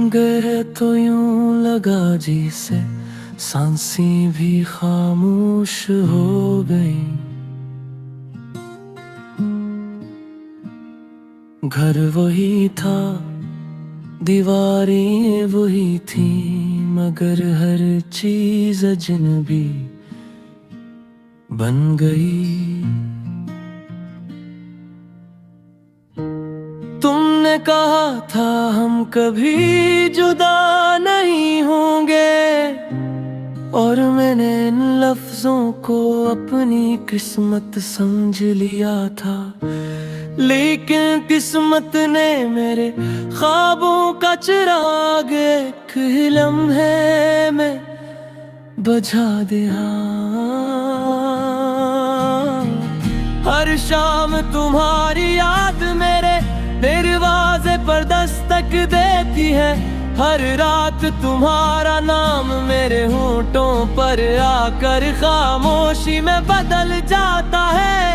गए तो यूं लगा जैसे सांसें भी खामोश हो गई। घर वही था, दीवारें वही थी, मगर हर चीज अजनबी बन गई। तुमने कहा था हम कभी जुदा नहीं होंगे, और मैंने इन लफ्जों को अपनी किस्मत समझ लिया था। लेकिन किस्मत ने मेरे ख्वाबों का चिराग एक ही लम्हे में बुझा दिया। हर शाम तुम्हारी याद मेरे दरवाजे पर दस्तक देती है। हर रात तुम्हारा नाम मेरे होंठों पर आकर खामोशी में बदल जाता है।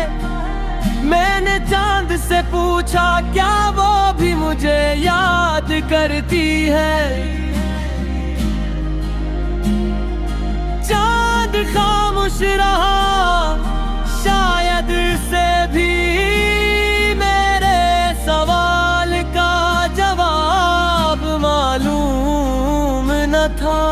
मैंने चांद से पूछा क्या वो भी मुझे याद करती है। चांद खामोश रहा, शायद से भी मेरे सवाल का जवाब मालूम न था।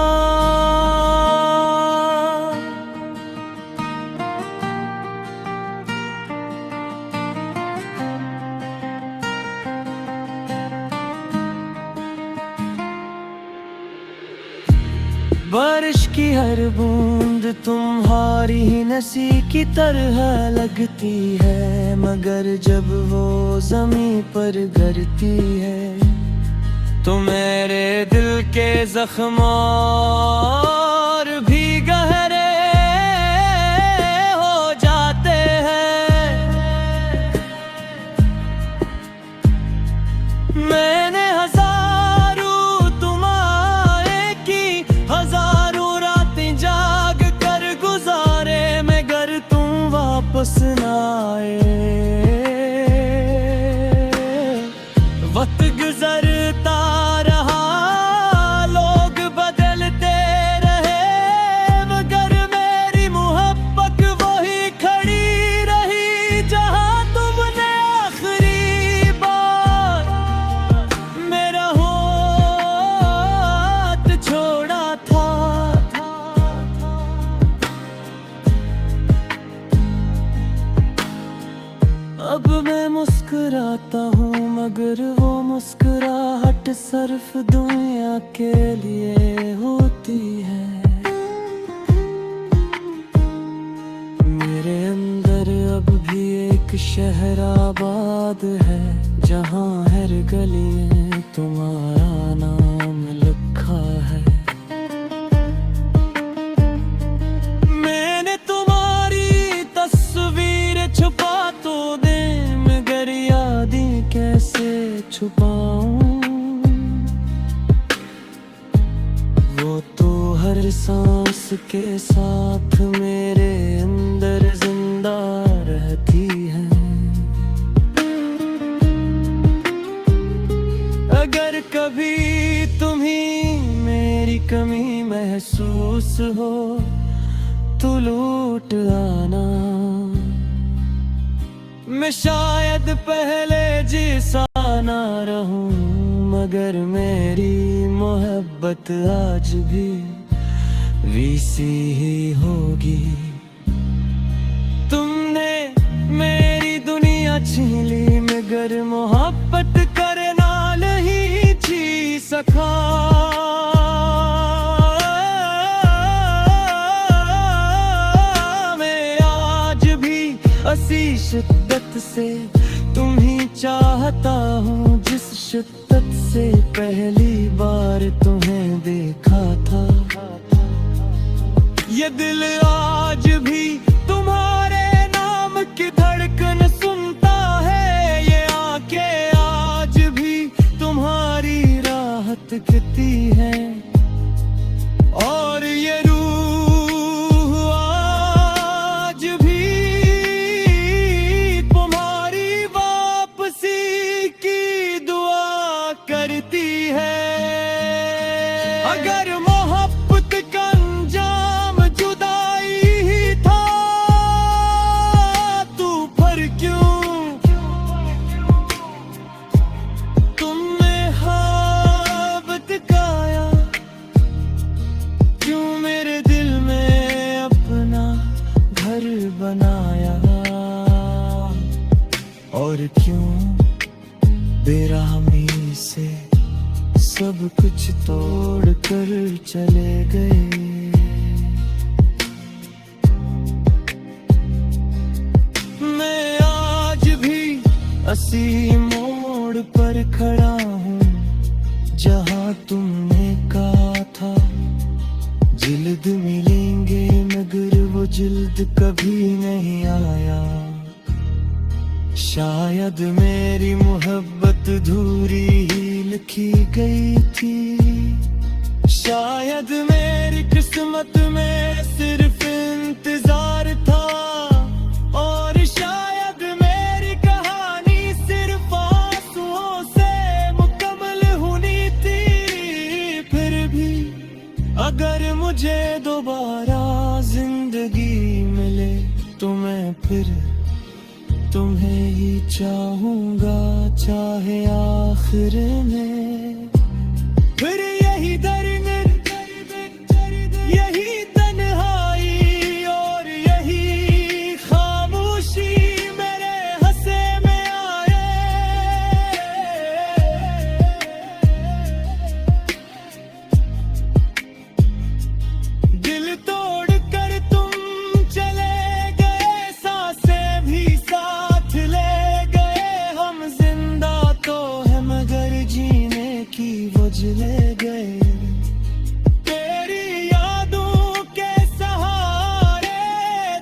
बारिश की हर बूंद तुम्हारी ही नसी की तरह लगती है, मगर जब वो ज़मीं पर गिरती है तो मेरे दिल के ज़ख्म और भी गहरे हो जाते हैं। मैंने वापस न आए, वक्त गुजरता रहा, लोग बदलते रहे, मगर मेरी मोहब्बत वही खड़ी रही जहां तुमने आखिरी बार मेरा हाथ छोड़ा था। अब मैं मुस्कुराता हूँ, मगर वो मुस्कुराहट सिर्फ दुनिया के लिए होती है। मेरे अंदर अब भी एक शहर आबाद है, जहाँ हर गली में तुम्हारा नाम लिखा है। मैंने तुम्हारी तस्वीर छुपा तो दे, मगर यादें कैसे छुपाऊं। वो तो हर सांस के साथ मेरे अंदर जिंदा रहती है। अगर कभी तुम्हें मेरी कमी महसूस हो तो लौट आना। मैं शायद पहले जैसा ना रहूं, मगर मेरी मोहब्बत आज भी वैसी ही होगी। तुमने मेरी दुनिया छीन ली, मगर मोहब्बत करना नहीं जी सका। ऐसी शिद्दत से तुम्हें चाहता हूँ, जिस शिद्दत से पहली बार तुम्हें देखा था। ये दिल आज भी तुम्हारे नाम की धड़कन सुनता है। ये आंखें आज भी तुम्हारी राहत कहती है, और ये करती है। अगर मोहब्बत का अंजाम जुदाई ही था तू पर क्यों तुमने ख्वाब दिखाया, क्यों मेरे दिल में अपना घर बनाया, और क्यों बेरहमी से सब कुछ तोड़ कर चले गए। मैं आज भी उसी मोड़ पर खड़ा हूँ जहाँ तुमने कहा था जिल्द मिलेंगे, मगर वो जिल्द कभी नहीं आया। शायद मेरी मोहब्बत धूरी ही लिखी गई थी, शायद मेरी किस्मत में सिर्फ इंतजार था, और शायद मेरी कहानी सिर्फ आंसुओं से मुकम्मल होनी थी। फिर भी अगर मुझे दोबारा जिंदगी मिले तो मैं फिर तुम्हें ही चाहूंगा, चाहे आखिर में फिर यही दर्द, यही तन्हाई और यही खामोशी मेरे हंसे में आए। दिल तोड़ कर तुम चले गए, सांसें भी साथ ले गए, हम जिंदा तो है मगर जीने की वजह ले गए। तेरी यादों के सहारे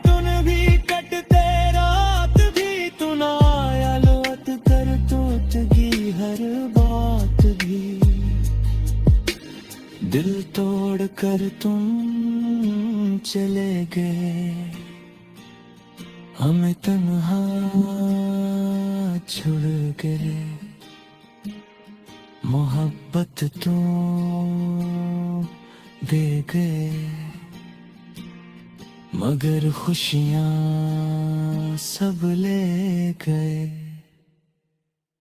दिन भी कटते, रात भी तू ना आया, लौट कर टूट गई हर बात भी। दिल तोड़ कर तुम चले गए, हमें तन्हा छोड़ गए। मोहब्बत तो दे गए, मगर खुशियाँ सब ले गए।